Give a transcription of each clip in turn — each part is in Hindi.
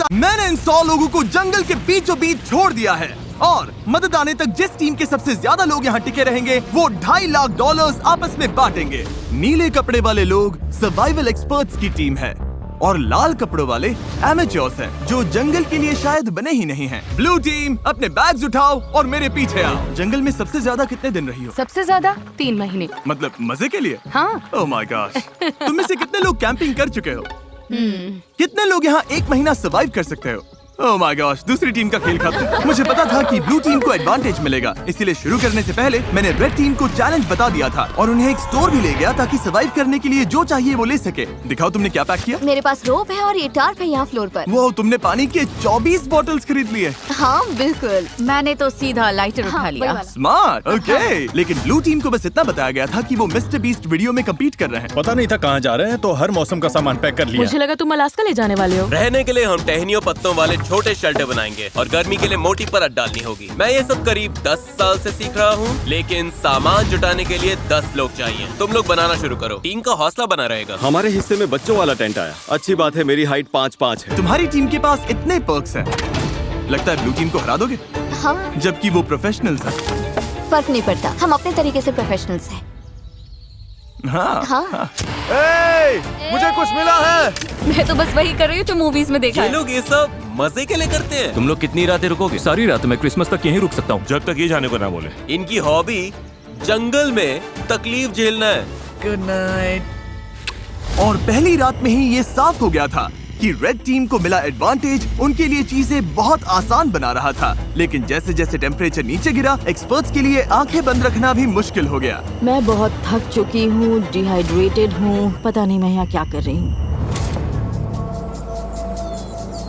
मैंने इन 100 लोगों को जंगल के बीचों बीच छोड़ दिया है और मदद आने तक जिस टीम के सबसे ज्यादा लोग यहाँ टिके रहेंगे वो $2.5 लाख आपस में बांटेंगे। नीले कपड़े वाले लोग सर्वाइवल एक्सपर्ट्स की टीम है और लाल कपड़ों वाले एमेच्योर्स हैं जो जंगल के लिए शायद बने ही नहीं हैं। ब्लू टीम अपने बैग्स उठाओ और मेरे पीछे आओ। जंगल में सबसे ज्यादा कितने दिन रही हो? सबसे ज्यादा 3 महीने। मतलब मजे के लिए? हाँ। Oh my gosh. तुम में से कितने लोग कैंपिंग कर चुके हो? कितने लोग यहाँ 1 महीना सर्वाइव कर सकते हो? ओह माय गॉश, दूसरी टीम का खेल खत्म। मुझे पता था कि ब्लू टीम को एडवांटेज मिलेगा, इसलिए शुरू करने से पहले मैंने रेड टीम को चैलेंज बता दिया था और उन्हें एक स्टोर भी ले गया ताकि सर्वाइव करने के लिए जो चाहिए वो ले सके। दिखाओ तुमने क्या पैक किया? मेरे पास रोप है और ये टार्प है यहाँ फ्लोर पर। वो तुमने पानी के 24 बॉटल्स खरीद लिए। हाँ बिल्कुल। मैंने तो सीधा लाइटर उठा हाँ, लिया। वही वाला। Smart, okay. लेकिन ब्लू टीम को बस इतना बताया गया था कि वो मिस्टर बीस्ट वीडियो में कम्पीट कर रहे हैं। पता नहीं था कहाँ जा रहे हैं, तो हर मौसम का सामान पैक कर लिया। मुझे लगा तुम अलास्का ले जाने वाले हो। रहने के लिए हम टहनियों पत्तों वाले छोटे शेल्टर बनाएंगे और गर्मी के लिए मोटी परत डालनी होगी। मैं ये सब करीब 10 साल से सीख रहा हूँ, लेकिन सामान जुटाने के लिए 10 लोग चाहिए। तुम लोग बनाना शुरू करो, टीम का हौसला बना रहेगा। हमारे हिस्से में बच्चों वाला टेंट आया। अच्छी बात है, मेरी हाइट 5'5" है। तुम्हारी टीम के पास इतने पर्क्स हैं, लगता है ब्लू टीम को हरा दोगे? हाँ, जबकि वो प्रोफेशनल्स हैं। फर्क नहीं पड़ता, हम अपने तरीके से प्रोफेशनल्स हैं। हाँ। हाँ। मुझे कुछ मिला है। मैं तो बस वही कर रही हूँ जो मूवीज में देखा ये है। लोग ये सब मजे के लिए करते हैं। तुम लोग कितनी रातें रुकोगे? सारी रात। मैं क्रिसमस तक यहीं रुक सकता हूँ। जब तक ये जाने को ना बोले। इनकी हॉबी जंगल में तकलीफ झेलना है। Good night. और पहली रात में ही ये साफ हो गया था कि रेड टीम को मिला एडवांटेज उनके लिए चीजें बहुत आसान बना रहा था। लेकिन जैसे जैसे टेम्परेचर नीचे गिरा, एक्सपर्ट्स के लिए आंखें बंद रखना भी मुश्किल हो गया। मैं बहुत थक चुकी हूँ, डिहाइड्रेटेड हूँ, पता नहीं मैं यहाँ क्या कर रही हूँ।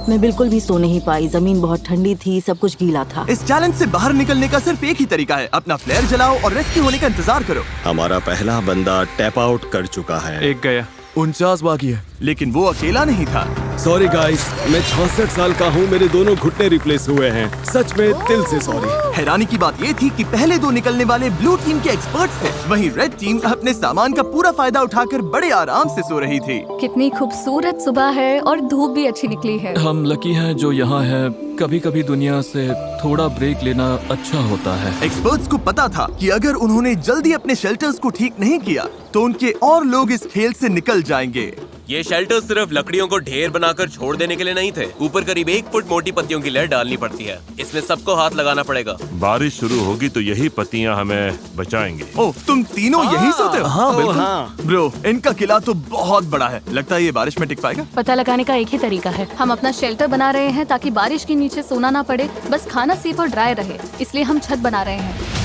मैं बिल्कुल भी सो नहीं पाई, जमीन बहुत ठंडी थी, सब कुछ गीला था। इस चैलेंज से बाहर निकलने का सिर्फ एक ही तरीका है, अपना फ्लेयर जलाओ और रेस्क्यू होने का इंतजार करो। हमारा पहला बंदा टैप आउट कर चुका है। एक गया। 49 बाकी है। लेकिन वो अकेला नहीं था। सॉरी गाइस, मैं 66 साल का हूँ, मेरे दोनों घुटने रिप्लेस हुए हैं। सच में दिल से सॉरी। हैरानी की बात ये थी कि पहले 2 निकलने वाले ब्लू टीम के एक्सपर्ट्स थे, वहीं रेड टीम अपने सामान का पूरा फायदा उठाकर बड़े आराम से सो रही थी। कितनी खूबसूरत सुबह है और धूप भी अच्छी निकली है। हम लकी हैं जो यहाँ है। कभी कभी दुनिया से थोड़ा ब्रेक लेना अच्छा होता है। एक्सपर्ट्स को पता था कि अगर उन्होंने जल्दी अपने शेल्टर्स को ठीक नहीं किया तो उनके और लोग इस खेल से निकल जाएंगे। ये शेल्टर सिर्फ लकड़ियों को ढेर बनाकर छोड़ देने के लिए नहीं थे। ऊपर करीब 1 फुट मोटी पत्तियों की लेयर डालनी पड़ती है। इसमें सबको हाथ लगाना पड़ेगा। बारिश शुरू होगी तो यही पत्तियां हमें बचाएंगे। ओह, तुम तीनों यही सोते हो? हाँ बिल्कुल। ब्रो, इनका किला तो बहुत बड़ा है। लगता है ये बारिश में टिक पाएगा? पता लगाने का एक ही तरीका है। हम अपना शेल्टर बना रहे हैं ताकि बारिश के नीचे सोना ना पड़े, बस खाना सेफ और ड्राई रहे, इसलिए हम छत बना रहे हैं।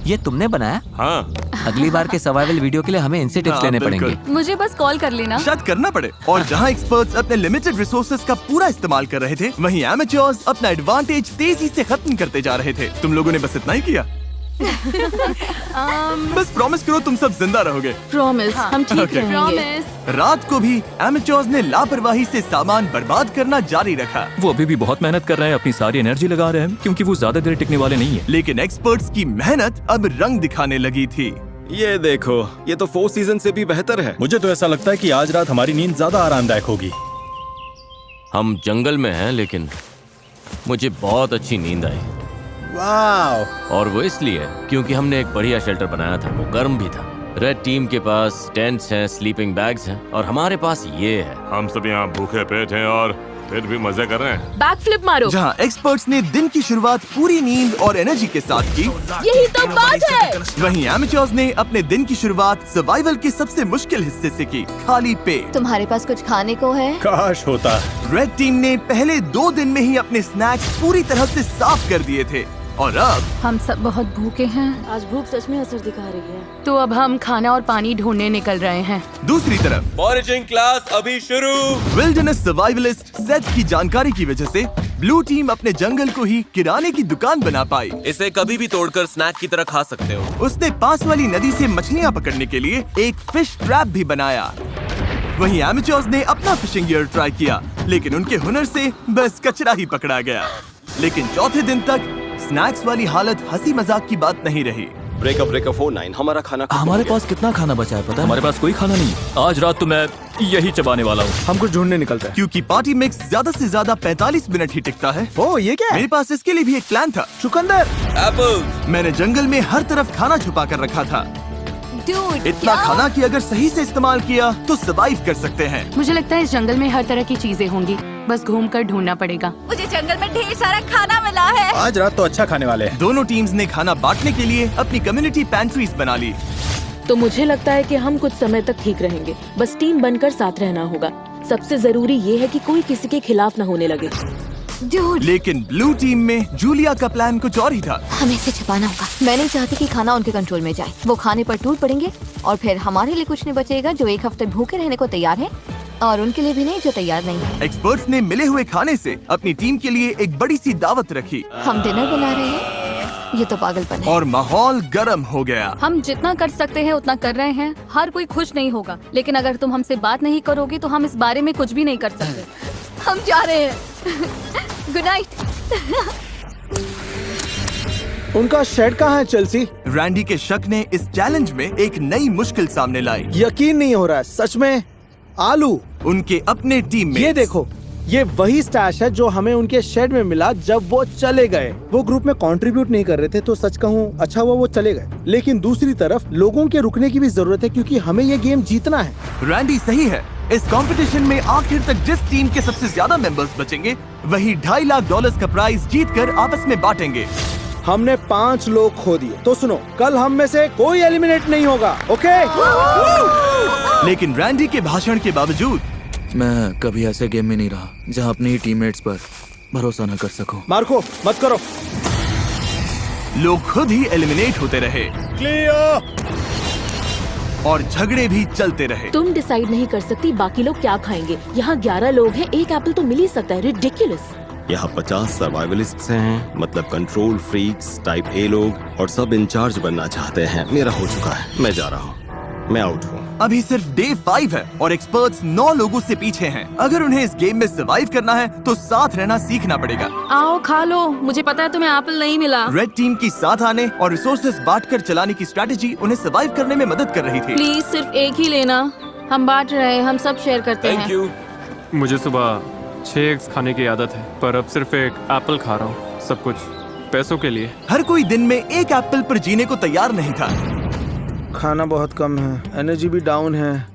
ये तुमने बनाया? हाँ। अगली बार के सर्वाइवल वीडियो के लिए हमें इनसे टिप्स लेने बिल्कुल। पड़ेंगे। मुझे बस कॉल कर लेना। शायद करना पड़े। और जहाँ एक्सपर्ट्स अपने लिमिटेड रिसोर्सेज का पूरा इस्तेमाल कर रहे थे, वहीं एमेच्योर्स अपना एडवांटेज तेजी से खत्म करते जा रहे थे। तुम लोगों ने बस इतना ही किया। बस प्रॉमिस करो तुम सब जिंदा रहोगे। प्रॉमिस, हम ठीक Okay. रहेंगे। रात को भी एमेच्योर्स ने लापरवाही से सामान बर्बाद करना जारी रखा। वो अभी भी बहुत मेहनत कर रहे हैं, अपनी सारी एनर्जी लगा रहे हैं, क्योंकि वो ज्यादा देर टिकने वाले नहीं है। लेकिन एक्सपर्ट्स की मेहनत अब रंग दिखाने लगी थी। ये देखो, ये तो 4 सीजन से भी बेहतर है। मुझे तो ऐसा लगता है कि आज रात हमारी नींद ज्यादा आरामदायक होगी। हम जंगल में हैं, लेकिन मुझे बहुत अच्छी नींद आई। वाह। और वो इसलिए क्योंकि हमने एक बढ़िया शेल्टर बनाया था, वो गर्म भी था। रेड टीम के पास टेंट्स हैं, स्लीपिंग बैग्स हैं और हमारे पास ये है। हम सब यहाँ भूखे पेट हैं और फिर भी मजे कर रहे हैं। बैक फ्लिप मारो। जहाँ एक्सपर्ट्स ने दिन की शुरुआत पूरी नींद और एनर्जी के साथ की, यही तो बात है। वहीं एमेच्योर्स ने अपने दिन की शुरुआत सर्वाइवल के सबसे मुश्किल हिस्से से की, खाली पेट। तुम्हारे पास कुछ खाने को है? काश होता। रेड टीम ने पहले 2 दिन में ही अपने स्नैक्स पूरी तरह से साफ कर दिए थे और अब हम सब बहुत भूखे हैं। आज भूख सच में असर दिखा रही है। तो अब हम खाना और पानी ढूंढने निकल रहे हैं। दूसरी तरफ फॉरेजिंग क्लास अभी शुरू। विल्डरनेस सर्वाइवलिस्ट सेथ की जानकारी की वजह से ब्लू टीम अपने जंगल को ही किराने की दुकान बना पाई। इसे कभी भी तोड़कर स्नैक की तरह खा सकते हो। उसने पास वाली नदी से मछलियाँ पकड़ने के लिए एक फिश ट्रैप भी बनाया। वहीं एमेच्योर्स ने अपना फिशिंग गियर ट्राई किया, लेकिन उनके हुनर से बस कचरा ही पकड़ा गया। लेकिन चौथे दिन तक स्नैक्स वाली हालत हंसी मजाक की बात नहीं रही। ब्रेकअप 49 हमारा खाना हमारे पास कितना खाना बचा है पता है? हमारे पास कोई खाना नहीं है। आज रात तो मैं यही चबाने वाला हूँ। हम कुछ ढूंढने निकलते हैं। क्योंकि पार्टी मिक्स ज्यादा से ज्यादा 45 मिनट ही टिकता है। ओ ये क्या है? मेरे पास इसके लिए भी एक प्लान था। चुकंदर। एप्पल। मैंने जंगल में हर तरफ खाना छुपा कर रखा था, Dude, इतना क्या? खाना कि अगर सही से इस्तेमाल किया तो सरवाइव कर सकते हैं। मुझे लगता है इस जंगल में हर तरह की चीजें होंगी, बस घूम कर ढूंढना पड़ेगा। मुझे जंगल में ढेर सारा खाना मिला है। आज रात तो अच्छा खाने वाले हैं। दोनों टीम्स ने खाना बांटने के लिए अपनी कम्युनिटी पैंट्रीज बना ली। तो मुझे लगता है कि हम कुछ समय तक ठीक रहेंगे, बस टीम बनकर साथ रहना होगा। सबसे जरूरी ये है कि कोई किसी के खिलाफ न होने लगे। Dude, लेकिन ब्लू टीम में जूलिया का प्लान कुछ और ही था। हमें इसे छिपाना होगा। मैं नहीं चाहती कि खाना उनके कंट्रोल में जाए। वो खाने पर टूट पड़ेंगे और फिर हमारे लिए कुछ नहीं बचेगा जो एक हफ्ते भूखे रहने को तैयार है, और उनके लिए भी नहीं जो तैयार नहीं है। एक्सपर्ट्स ने मिले हुए खाने से अपनी टीम के लिए एक बड़ी सी दावत रखी हम डिनर बना रहे हैं, ये तो पागलपन है। और माहौल गर्म हो गया। हम जितना कर सकते हैं उतना कर रहे हैं। हर कोई खुश नहीं होगा, लेकिन अगर तुम हमसे बात नहीं करोगे तो हम इस बारे में कुछ भी नहीं कर सकते। हम जा रहे हैं। Good night. उनका शेड कहाँ है चेल्सी? रैंडी के शक ने इस चैलेंज में एक नई मुश्किल सामने लाई। यकीन नहीं हो रहा है, सच में। आलू। उनके अपने टीम में ये देखो, ये वही स्टैश है जो हमें उनके शेड में मिला जब वो चले गए। वो ग्रुप में कंट्रीब्यूट नहीं कर रहे थे, तो सच कहूँ अच्छा हुआ वो चले गए। लेकिन दूसरी तरफ लोगों के रुकने की भी जरूरत है, क्योंकि हमें ये गेम जीतना है। रैंडी सही है। इस कंपटीशन में आखिर तक जिस टीम के सबसे ज्यादा मेंबर्स बचेंगे वही $2.5 लाख का प्राइज जीतकर आपस में बांटेंगे। हमने 5 लोग खो दिए, तो सुनो, कल हम में से कोई एलिमिनेट नहीं होगा, ओके? लेकिन रैंडी के भाषण के बावजूद मैं कभी ऐसे गेम में नहीं रहा जहाँ अपने ही टीममेट्स पर भरोसा न कर सकूं। मार्को मत करो। लोग खुद ही एलिमिनेट होते रहे और झगड़े भी चलते रहे। तुम डिसाइड नहीं कर सकती बाकी लोग क्या खाएंगे। यहाँ 11 लोग हैं, एक एप्पल तो मिल ही सकता है। रिडिकुलस। यहाँ 50 सर्वाइवलिस्ट्स हैं, मतलब कंट्रोल फ्रीक्स टाइप ए लोग, और सब इंचार्ज बनना चाहते हैं। मेरा हो चुका है, मैं जा रहा हूँ, मैं आउट हूँ। अभी सिर्फ डे 5 है और एक्सपर्ट्स 9 लोगों से पीछे हैं। अगर उन्हें इस गेम में सर्वाइव करना है तो साथ रहना सीखना पड़ेगा। आओ खा लो, मुझे पता है तुम्हें एप्पल नहीं मिला। रेड टीम की साथ आने और रिसोर्सेज बांटकर चलाने की स्ट्रेटेजी उन्हें सर्वाइव करने में मदद कर रही थी। प्लीज सिर्फ एक ही लेना, हम बांट रहे हैं, हम सब शेयर करते थैंक हैं। यू। मुझे सुबह 6 एग्स खाने की आदत है, पर अब सिर्फ एक एप्पल खा रहा हूँ, सब कुछ पैसों के लिए। हर कोई दिन में एक एप्पल पर जीने को तैयार नहीं था। खाना बहुत कम है, एनर्जी भी डाउन है।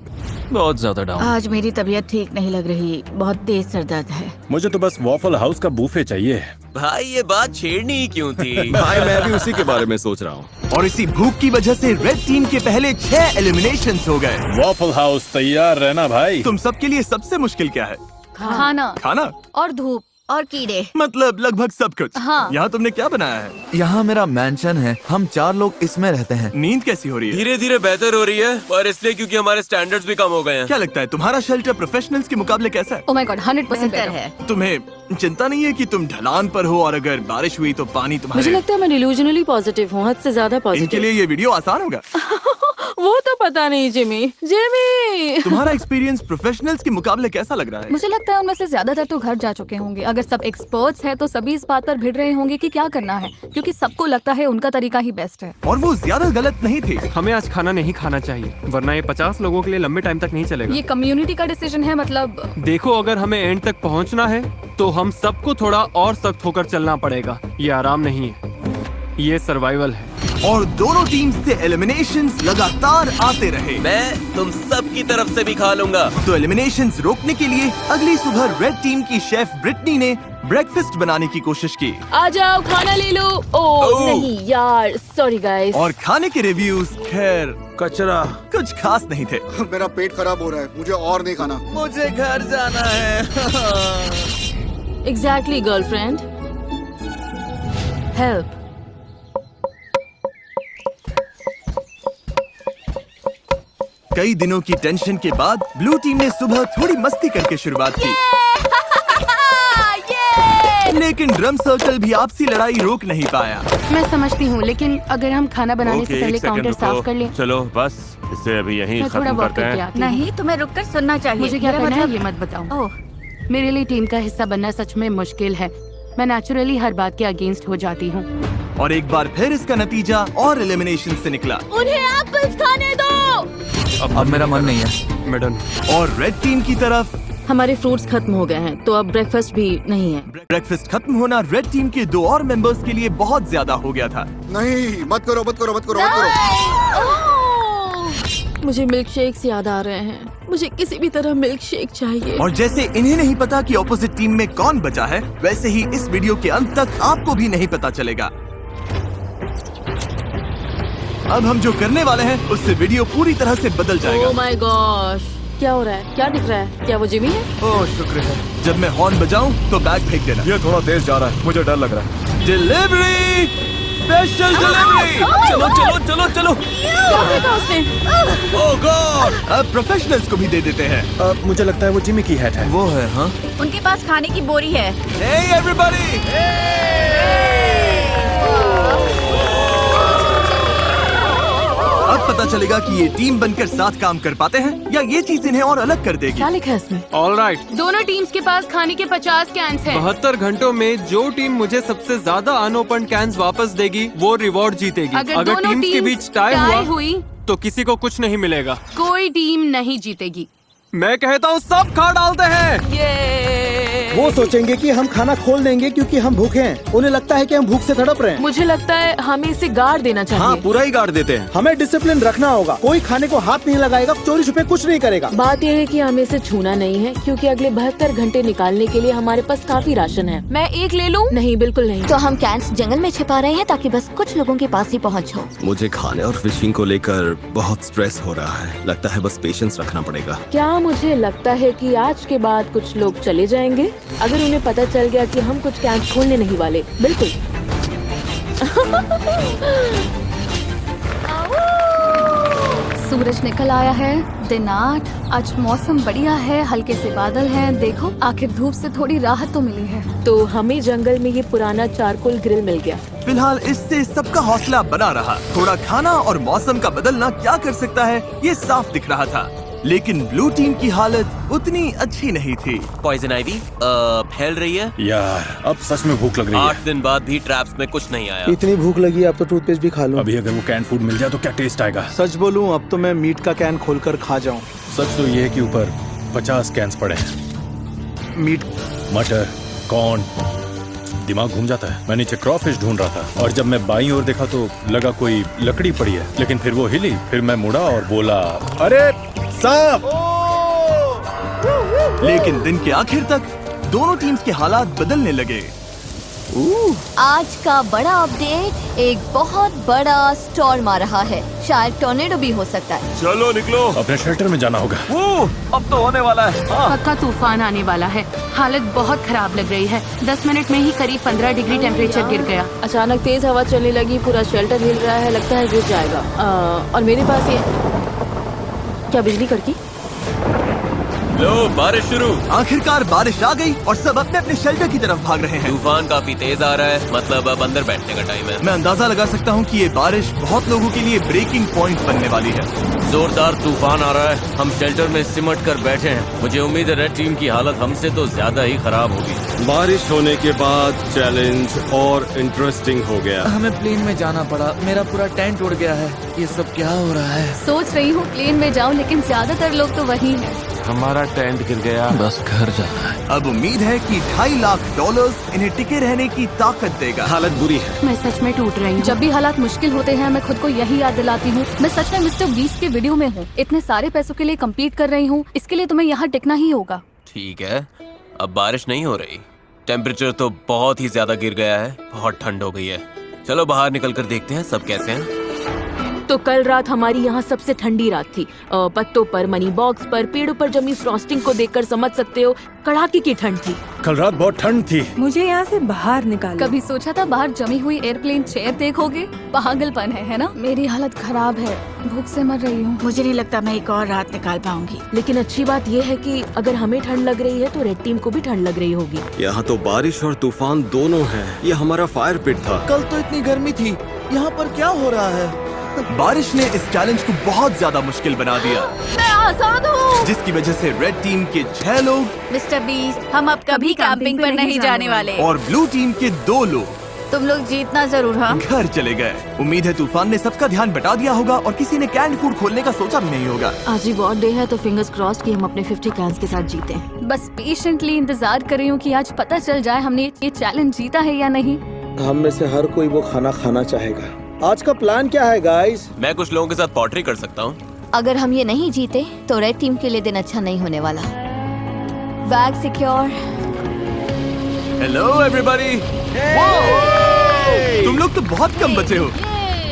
बहुत ज्यादा डाउन। आज मेरी तबीयत ठीक नहीं लग रही, बहुत तेज सर दर्द है। मुझे तो बस वॉफल हाउस का बूफे चाहिए। भाई ये बात छेड़नी ही क्यों थी? भाई मैं भी उसी के बारे में सोच रहा हूँ। और इसी भूख की वजह से रेड टीम के पहले 6 एलिमिनेशंस हो गए। वॉफल हाउस तैयार रहना भाई। तुम सबके लिए सबसे मुश्किल क्या है? खाना खाना और धूप और कीड़े। मतलब लगभग सब कुछ। हाँ। यहाँ तुमने क्या बनाया है? यहाँ मेरा मैंशन है, हम 4 लोग इसमें रहते हैं। नींद कैसी हो रही है? धीरे धीरे बेहतर हो रही है, पर इसलिए क्योंकि हमारे स्टैंडर्ड्स भी कम हो गए हैं। क्या लगता है तुम्हारा शेल्टर प्रोफेशनल्स के मुकाबले कैसा है? Oh my God, 100% बेहतर better। है। तुम्हें चिंता नहीं है कि तुम ढलान पर हो और अगर बारिश हुई तो पानी मुझे तुम्हारे? लगता है मैं डिल्यूजनली पॉजिटिव हूँ, हद से ज्यादा इनके पॉजिटिव। लिए ये वीडियो आसान होगा। वो तो पता नहीं जिमी। तुम्हारा एक्सपीरियंस प्रोफेशनल्स के मुकाबले कैसा लग रहा है? मुझे लगता है उनमें से ज्यादातर तो घर जा चुके होंगे। अगर सब एक्सपर्ट्स हैं तो सभी इस बात पर भिड़ रहे होंगे कि क्या करना है, क्योंकि सबको लगता है उनका तरीका ही बेस्ट है। और वो ज्यादा गलत नहीं थे। हमें आज खाना नहीं खाना चाहिए, वरना ये 50 लोगों के लिए लंबे टाइम तक नहीं चलेगा। ये कम्युनिटी का डिसीजन है, मतलब देखो, अगर हमें एंड तक पहुंचना है तो हम सबको थोड़ा और सख्त होकर चलना पड़ेगा। ये आराम नहीं है, ये सर्वाइवल है। और दोनों टीम से एलिमिनेशंस लगातार आते रहे। मैं तुम सब की तरफ से भी खा लूंगा। तो एलिमिनेशंस रोकने के लिए अगली सुबह रेड टीम की शेफ ब्रिटनी ने ब्रेकफास्ट बनाने की कोशिश की। आ जाओ खाना ले लो। ओह नहीं यार, सॉरी गाइस। और खाने के रिव्यूज खैर कचरा। कुछ खास नहीं थे। मेरा पेट खराब हो रहा है, मुझे और नहीं खाना। मुझे घर जाना है। Exactly girlfriend, help. कई दिनों की टेंशन के बाद ब्लू टीम ने सुबह थोड़ी मस्ती करके शुरुआत की। लेकिन ड्रम सर्कल भी आपसी लड़ाई रोक नहीं पाया। मैं समझती हूँ, लेकिन अगर हम खाना बनाने से पहले काउंटर साफ कर लें। चलो बस इसे अभी यहीं मैं थोड़ा खत्म वॉक करते करके हैं। आती हूँ। नहीं, तुम्हें रुककर सुनना चाहिए। मुझे क्या मेरा करना है मतलब- ये मत बताओ। मेरे लिए टीम का हिस्सा बनना सच में मुश्किल है। मैं नेचुरली हर बात के अगेंस्ट हो जाती हूँ। और एक बार फिर इसका नतीजा और एलिमिनेशन से निकला। उन्हें एप्पल्स खाने दो। अब मेरा मन नहीं है। मैडम, और रेड टीम की तरफ हमारे फ्रूट्स खत्म हो गए हैं, तो अब ब्रेकफास्ट भी नहीं है। ब्रेकफास्ट खत्म होना रेड टीम के 2 और मेंबर्स के लिए बहुत ज्यादा हो गया था। नहीं, मत करो मत करो मत करो मत करो। मुझे मिल्क शेक्स याद आ रहे हैं। मुझे किसी भी तरह मिल्क शेक चाहिए। और जैसे इन्हें नहीं पता कि ऑपोजिट टीम में कौन बचा है, वैसे ही इस वीडियो के अंत तक आपको भी नहीं पता चलेगा। अब हम जो करने वाले हैं उससे वीडियो पूरी तरह से बदल जाएगा। ओह माय गॉश, क्या हो रहा है? क्या दिख रहा है? क्या वो जिमी है? ओह शुक्र है। जब मैं हॉर्न बजाऊं तो बैग फेंक देना। ये थोड़ा तेज जा रहा है, मुझे डर लग रहा है। Delivery, special delivery. चलो चलो चलो चलो। क्या फेंका उसने? ओह गॉड, अब प्रोफेशनल्स को भी दे देते हैं। मुझे लगता है वो जिमी की हैट है। वो है, हाँ। उनके पास खाने की बोरी है। Hey everybody! अब पता चलेगा कि ये टीम बनकर साथ काम कर पाते हैं या ये चीज इन्हें और अलग कर देगी। क्या लिखा है इसमें? All right. दोनों टीम्स के पास खाने के 50 कैंस हैं। 72 घंटों में जो टीम मुझे सबसे ज्यादा अनओपन कैंस वापस देगी वो रिवॉर्ड जीतेगी। अगर दोनों टीम्स के टीम्स बीच टाई टाई हुआ हुई तो किसी को कुछ नहीं मिलेगा। कोई टीम नहीं जीतेगी। मैं कहता हूँ सब खा डालते हैं। वो सोचेंगे कि हम खाना खोल देंगे क्योंकि हम भूखे हैं। उन्हें लगता है कि हम भूख से तड़प रहे हैं। मुझे लगता है हमें इसे गाड़ देना चाहिए। हाँ, पूरा ही गाड़ देते हैं। हमें डिसिप्लिन रखना होगा। कोई खाने को हाथ नहीं लगाएगा, चोरी छुपे कुछ नहीं करेगा। बात यह है कि हमें इसे छूना नहीं है, क्योंकि अगले 72 घंटे निकालने के लिए हमारे पास काफी राशन है। मैं एक ले लूं? नहीं, बिल्कुल नहीं। तो हम कैंस जंगल में छिपा रहे हैं ताकि बस कुछ लोगों के पास ही पहुंच हो। मुझे खाने और फिशिंग को लेकर बहुत स्ट्रेस हो रहा है। लगता है बस पेशेंस रखना पड़ेगा। क्या मुझे लगता है कि आज के बाद कुछ लोग चले जाएंगे अगर उन्हें पता चल गया कि हम कुछ कैंप खोलने नहीं वाले। बिल्कुल। सूरज निकल आया है। दिन 8। आज मौसम बढ़िया है, हल्के से बादल हैं। देखो, आखिर धूप से थोड़ी राहत तो मिली है। तो हमें जंगल में ये पुराना चारकोल ग्रिल मिल गया। फिलहाल इससे सबका हौसला बना रहा। थोड़ा खाना और मौसम का बदलना क्या कर सकता है ये साफ दिख रहा था। लेकिन ब्लू टीम की हालत उतनी अच्छी नहीं थी। पॉइजन आइवी फैल रही है। यार, अब सच में भूख लग रही है। 8 दिन बाद भी ट्रैप्स में कुछ नहीं आया। इतनी भूख लगी, अब तो टूथपेस्ट भी खा लूं। अभी अगर वो कैन फूड मिल जाए तो क्या टेस्ट आएगा। सच बोलूं, अब तो मैं मीट का कैन खोलकर खा जाऊं। सच तो ये है कि ऊपर 50 कैंस पड़े हैं। मीट, मटर, कॉर्न, दिमाग घूम जाता है। मैं नीचे क्रॉफिश ढूंढ रहा था और जब मैं बाईं ओर देखा तो लगा कोई लकड़ी पड़ी है, लेकिन फिर वो हिली। फिर मैं मुड़ा और बोला, अरे सांप! लेकिन दिन के आखिर तक दोनों टीम्स के हालात बदलने लगे। आज का बड़ा अपडेट, एक बहुत बड़ा स्टॉर्म आ रहा है। शायद टॉर्नेडो भी हो सकता है। चलो निकलो। अपने शेल्टर में जाना होगा। अब तो होने वाला है। पक्का तूफान आने वाला है। हालत बहुत खराब लग रही है। 10 मिनट में ही करीब 15 डिग्री टेम्परेचर गिर गया। अचानक तेज हवा चलने लगी, पूरा शेल्टर हिल रहा है, लगता है गिर जाएगा। और मेरे पास ये क्या बिजली कड़की? लो, बारिश शुरू। आखिरकार बारिश आ गई और सब अपने अपने शेल्टर की तरफ भाग रहे हैं। तूफान काफी तेज आ रहा है, मतलब अब अंदर बैठने का टाइम है। मैं अंदाजा लगा सकता हूँ कि ये बारिश बहुत लोगों के लिए ब्रेकिंग पॉइंट बनने वाली है। जोरदार तूफान आ रहा है। हम शेल्टर में सिमट कर बैठे हैं। मुझे उम्मीद है रेड टीम की हालत हमसे तो ज्यादा ही खराब होगी। बारिश होने के बाद चैलेंज और इंटरेस्टिंग हो गया। हमें प्लेन में जाना पड़ा। मेरा पूरा टेंट उड़ गया है। ये सब क्या हो रहा है? सोच रही हूँ प्लेन में जाऊँ, लेकिन ज्यादातर लोग तो वही हैं। हमारा टेंट गिर गया। बस घर जाना है। अब उम्मीद है कि $2.5 लाख इन्हें टिके रहने की ताकत देगा। हालत बुरी है। मैं सच में टूट रही हूँ। जब भी हालात मुश्किल होते हैं मैं खुद को यही याद दिलाती हूँ, मैं सच में मिस्टर बीस्ट के वीडियो में हूँ। इतने सारे पैसों के लिए कम्पीट कर रही हूँ, इसके लिए तुम्हें यहाँ टिकना ही होगा। ठीक है, अब बारिश नहीं हो रही। टेम्परेचर तो बहुत ही ज्यादा गिर गया है। बहुत ठंड हो गई है। चलो बाहर निकल कर देखते हैं सब कैसे हैं। तो कल रात हमारी यहाँ सबसे ठंडी रात थी। पत्तों पर, मनी बॉक्स पर, पेड़ों पर जमी फ्रॉस्टिंग को देखकर समझ सकते हो कड़ाके की ठंड थी। कल रात बहुत ठंड थी। मुझे यहाँ से बाहर निकालो। कभी सोचा था बाहर जमी हुई एयरप्लेन चेयर देखोगे? पागलपन है ना? मेरी हालत खराब है, भूख से मर रही हूँ। मुझे नहीं लगता मैं एक और रात निकाल पाऊंगी। लेकिन अच्छी बात यह है कि अगर हमें ठंड लग रही है तो रेड टीम को भी ठंड लग रही होगी। यहाँ तो बारिश और तूफान दोनों है। ये हमारा फायर पिट था। कल तो इतनी गर्मी थी, यहाँ पर क्या हो रहा है? बारिश ने इस चैलेंज को बहुत ज्यादा मुश्किल बना दिया, मैं आजाद हूँ। जिसकी वजह से रेड टीम के 6 लोग मिस्टर बीस्ट, हम अब कभी कैंपिंग पर नहीं जाने वाले। और ब्लू टीम के 2 लोग तुम लोग जीतना जरूर। हाँ, घर चले गए। उम्मीद है तूफान ने सबका ध्यान बटा दिया होगा और किसी ने कैंड फूड खोलने का सोचा भी नहीं होगा। आज ही वॉर डे है तो फिंगर्स क्रॉस्ड कि हम अपने 50 कैंस के साथ जीते हैं। बस पेशेंटली इंतजार कर रही हूँ कि आज पता चल जाए हमने ये चैलेंज जीता है या नहीं। हम में से हर कोई वो खाना खाना चाहेगा। आज का प्लान क्या है गाइस? मैं कुछ लोगों के साथ पॉटरी कर सकता हूँ। अगर हम ये नहीं जीते तो रेड टीम के लिए दिन अच्छा नहीं होने वाला। Bag secure. Hello everybody. तुम लोग तो बहुत कम बचे हो।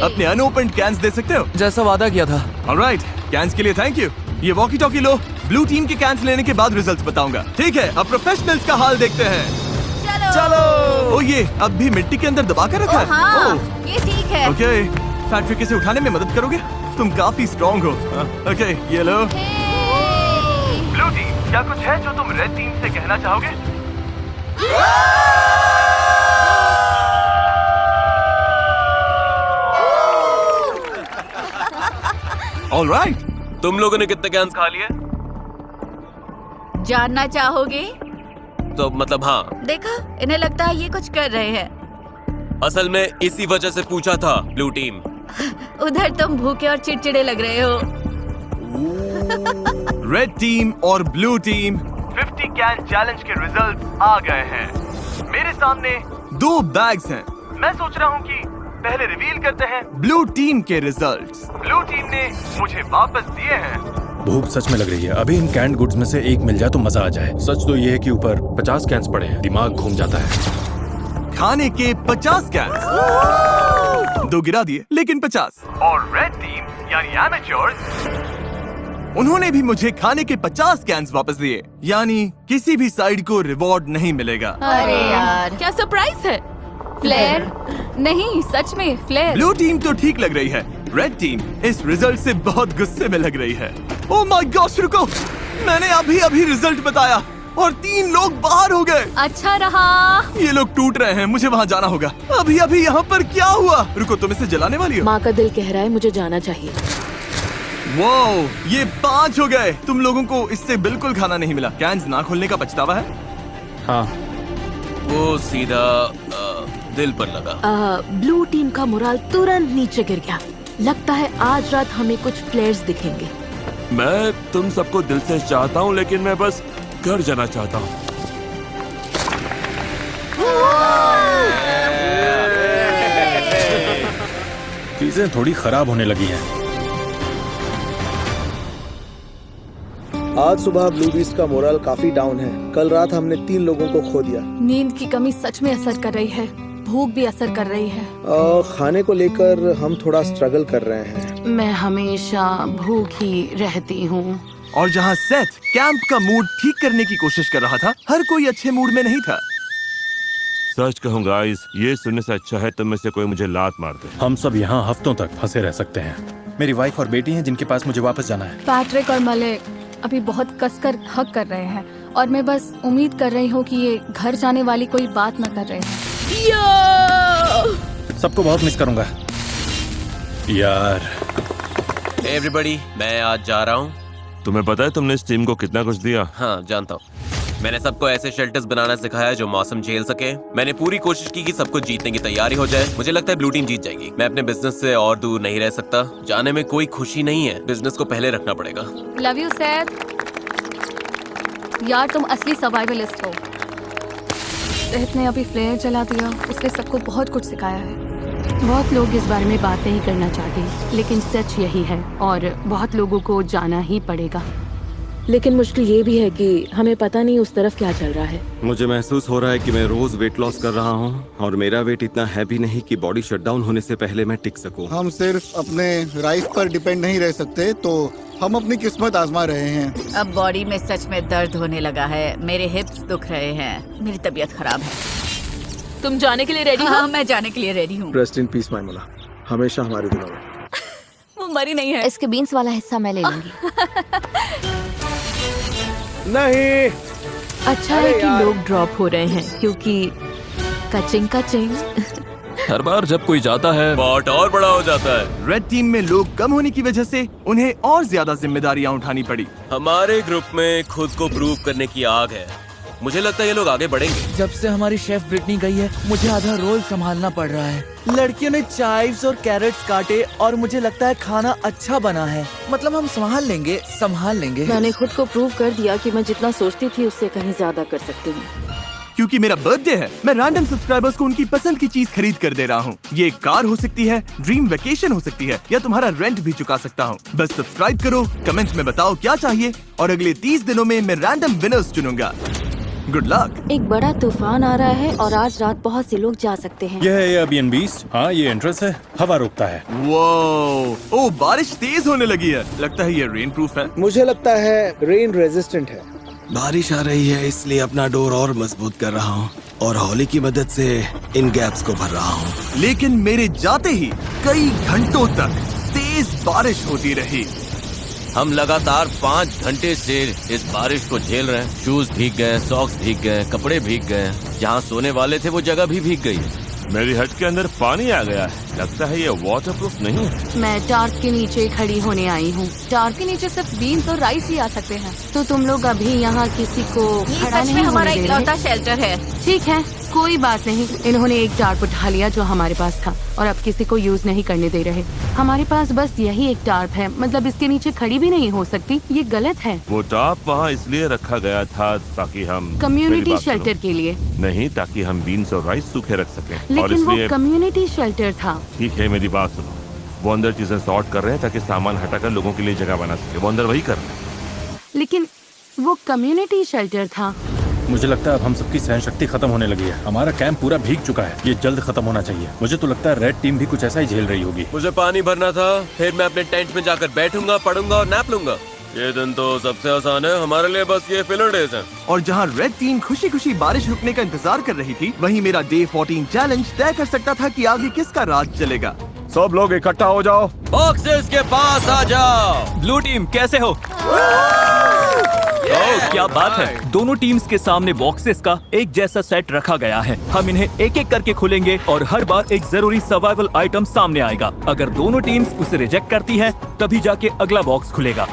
अपने अनओपन्ड कैंस दे सकते हो? जैसा वादा किया था। ऑलराइट, कैंस के लिए थैंक यू। ये वॉकी टॉकी लो। ब्लू टीम के कैंस लेने के बाद रिजल्ट्स बताऊंगा। ठीक है, अब प्रोफेशनल्स का हाल देखते हैं। चलो। ओ ये अब भी मिट्टी के अंदर दबा कर रखा है। हाँ, ओह, ये ठीक है। ओके, फैक्ट्री से उठाने में मदद करोगे? तुम काफी स्ट्रॉन्ग हो। ओके, ये लो। ब्लू टीम, क्या कुछ है जो तुम रेड टीम से कहना चाहोगे? ऑलराइट, तुम लोगों ने कितने कैंस खा लिए? जानना चाहोगे? तो मतलब हाँ, देखा, इन्हें लगता है ये कुछ कर रहे हैं। असल में इसी वजह से पूछा था ब्लू टीम। उधर तुम भूखे और चिड़चिड़े लग रहे हो। रेड टीम और ब्लू टीम 50 कैन चैलेंज के रिजल्ट्स आ गए हैं। मेरे सामने 2 बैग्स हैं। मैं सोच रहा हूँ कि पहले रिवील करते हैं ब्लू टीम के रिजल्ट्स। ब्लू टीम ने मुझे वापस दिए हैं। भूख सच में लग रही है। अभी इन कैंड गुड्स में से एक मिल जाए तो मजा आ जाए। सच तो ये है कि ऊपर 50 कैंस पड़े हैं। दिमाग घूम जाता है। खाने के 50 कैंस। 2 गिरा दिए, लेकिन 50। और रेड टीम यानी एमेच्योर्स, उन्होंने भी मुझे खाने के 50 कैंस वापस दिए। यानी किसी भी साइड को रिवॉर्ड नहीं मिलेगा। अरे यार, क्या सरप्राइज है? फ्लेयर? नहीं, सच में फ्लेयर। ब्लू टीम तो ठीक लग रही है। रेड टीम इस रिजल्ट से बहुत गुस्से में लग रही है। ओह माय गॉड, रुको, मैंने अभी रिजल्ट बताया और 3 लोग बाहर हो गए। अच्छा रहा। ये लोग टूट रहे हैं, मुझे वहाँ जाना होगा। अभी यहाँ पर क्या हुआ? रुको, तुम इसे जलाने वाली हो? माँ का दिल कह रहा है मुझे जाना चाहिए। वाओ, ये 5 हो गए। तुम लोगों को इससे बिल्कुल खाना नहीं मिला। कैंस ना खोलने का पछतावा है? हाँ, वो सीधा दिल पर लगा। ब्लू टीम का मोराल तुरंत नीचे गिर गया। लगता है आज रात हमें कुछ फ्लेयर्स दिखेंगे। मैं तुम सबको दिल से चाहता हूँ, लेकिन मैं बस घर जाना चाहता हूँ। चीजें थोड़ी खराब होने लगी हैं। आज सुबह ब्लू बीस्ट का मोरल काफी डाउन है। कल रात हमने 3 लोगों को खो दिया। नींद की कमी सच में असर कर रही है। भूख भी असर कर रही है। खाने को लेकर हम थोड़ा स्ट्रगल कर रहे हैं। मैं हमेशा भूखी रहती हूँ। और जहाँ सेथ कैंप का मूड ठीक करने की कोशिश कर रहा था, हर कोई अच्छे मूड में नहीं था। सच कहूँ गाइस, ये सुनने से अच्छा है तुम में से कोई मुझे लात मार दे। हम सब यहाँ हफ्तों तक फंसे रह सकते हैं। मेरी वाइफ और बेटी हैं जिनके पास मुझे वापस जाना है। पैट्रिक और मलिक अभी बहुत कसकर हक कर रहे हैं और मैं बस उम्मीद कर रही हूँ कि ये घर जाने वाली कोई बात न कर रहे हैं। सबको बहुत मिस करूंगा यार। एवरीबॉडी, मैं आज जा रहा हूँ। तुम्हें पता है तुमने इस टीम को कितना कुछ दिया? हाँ, जानता हूँ। मैंने सबको ऐसे शेल्टर्स बनाना सिखाया जो मौसम झेल सके। मैंने पूरी कोशिश की कि सब कुछ जीतने की तैयारी हो जाए। मुझे लगता है ब्लू टीम जीत जाएगी। मैं अपने बिजनेस से और दूर नहीं रह सकता। जाने में कोई खुशी नहीं है। बिजनेस को पहले रखना पड़ेगा। Love you Saeed. यार तुम असली सर्वाइवलिस्ट हो। सेथ ने अभी फ्लेयर जला दिया। उसने सबको बहुत कुछ सिखाया है। बहुत लोग इस बारे में बात नहीं करना चाहते, लेकिन सच यही है और बहुत लोगों को जाना ही पड़ेगा। लेकिन मुश्किल ये भी है कि हमें पता नहीं उस तरफ क्या चल रहा है। मुझे महसूस हो रहा है कि मैं रोज वेट लॉस कर रहा हूँ और मेरा वेट इतना हैवी नहीं कि बॉडी शटडाउन होने से पहले मैं टिक सकूं। हम सिर्फ अपने राइस पर डिपेंड नहीं रह सकते, तो हम अपनी किस्मत आजमा रहे हैं। अब बॉडी में सच में दर्द होने लगा है। मेरे हिप्स दुख रहे हैं। मेरी तबीयत खराब है। तुम जाने के लिए रेडी हो? हाँ, मैं जाने के लिए रेडी हूँ। रेस्ट इन पीस माइमुला, हमेशा हमारे दिलों में। वो मरी नहीं है। इसके बीन्स वाला हिस्सा मैं ले लूंगी। नहीं, अच्छा है कि लोग ड्रॉप हो रहे हैं क्योंकि कचिंग हर बार जब कोई जाता है पॉट और बड़ा हो जाता है। रेड टीम में लोग कम होने की वजह से उन्हें और ज्यादा जिम्मेदारियां उठानी पड़ी। हमारे ग्रुप में खुद को प्रूव करने की आग है। मुझे लगता है ये लोग आगे बढ़ेंगे। जब से हमारी शेफ ब्रिटनी गई है मुझे आधा रोल संभालना पड़ रहा है। लड़कियों ने चाइव्स और कैरेट्स काटे और मुझे लगता है खाना अच्छा बना है। मतलब हम संभाल लेंगे। मैंने खुद को प्रूव कर दिया कि मैं जितना सोचती थी उससे कहीं ज्यादा कर सकती हूँ। क्योंकि मेरा बर्थडे है, मैं रैंडम सब्सक्राइबर्स को उनकी पसंद की चीज खरीद कर दे रहा हूँ। ये एक कार हो सकती है, ड्रीम वेकेशन हो सकती है, या तुम्हारा रेंट भी चुका सकता हूँ। बस सब्सक्राइब करो, कमेंट में बताओ क्या चाहिए, और अगले 30 दिनों में मैं रैंडम विनर्स चुनूंगा। Good luck. एक बड़ा तूफान आ रहा है और आज रात बहुत से लोग जा सकते हैं। यह है एयरबीएनबी। हाँ, ये एंट्रेंस है, हवा रोकता है। वो ओ बारिश तेज होने लगी है, लगता है ये रेन प्रूफ है। मुझे लगता है रेन रेजिस्टेंट है। बारिश आ रही है इसलिए अपना डोर और मजबूत कर रहा हूँ और हौली की मदद से इन गैप्स को भर रहा हूँ। लेकिन मेरे जाते ही कई घंटों तक तेज बारिश होती रही। हम लगातार 5 घंटे से इस बारिश को झेल रहे हैं। शूज भीग गए, सॉक्स भीग गए, कपड़े भीग गए, जहाँ सोने वाले थे वो जगह भी भीग गई। मेरी हट के अंदर पानी आ गया है। लगता है ये वाटरप्रूफ नहीं है। मैं टार्प के नीचे खड़ी होने आई हूँ। टार्प के नीचे सिर्फ बीन्स और राइस ही आ सकते हैं। तो तुम लोग अभी यहाँ किसी को खड़ा नहीं हमारा होने दे इकलौता रहे? शेल्टर है। ठीक है, कोई बात नहीं। इन्होंने एक टार्प उठा लिया जो हमारे पास था और अब किसी को यूज नहीं करने दे रहे। हमारे पास बस यही एक टार्प है, मतलब इसके नीचे खड़ी भी नहीं हो सकती। ये गलत है। वो टाप वहाँ इसलिए रखा गया था ताकि हम कम्युनिटी शेल्टर के लिए नहीं, ताकि हम बीन्स और राइस सूखे रख सकें। और लेकिन वो इसलिए कम्युनिटी शेल्टर था। ठीक है, मेरी बात सुनो। वो अंदर चीजें सॉर्ट कर रहे हैं ताकि सामान हटाकर लोगों के लिए जगह बना सके। वो अंदर वही कर रहे हैं। लेकिन वो कम्युनिटी शेल्टर था। मुझे लगता है अब हम सबकी सहन शक्ति खत्म होने लगी है। हमारा कैंप पूरा भीग चुका है, ये जल्द खत्म होना चाहिए। मुझे तो लगता है रेड टीम भी कुछ ऐसा ही झेल रही होगी। मुझे पानी भरना था, फिर मैं अपने टेंट में जाकर बैठूंगा, पढ़ूंगा और नैप लूंगा। ये दिन तो सबसे आसान है हमारे लिए, बस ये फिलर डेज हैं। और जहाँ रेड टीम खुशी खुशी बारिश रुकने का इंतजार कर रही थी, वहीं मेरा डे 14 चैलेंज तय कर सकता था कि आगे किसका राज चलेगा। सब लोग इकट्ठा हो जाओ, बॉक्सेस के पास आ जाओ। ब्लू टीम कैसे हो? क्या बात है। दोनों टीम्स के सामने बॉक्सेस का एक जैसा सेट रखा गया है। हम इन्हें एक एक करके खोलेंगे और हर बार एक जरूरी सर्वाइवल आइटम सामने आएगा। अगर दोनों टीम्स उसे रिजेक्ट करती हैं, तभी जाके अगला बॉक्स खुलेगा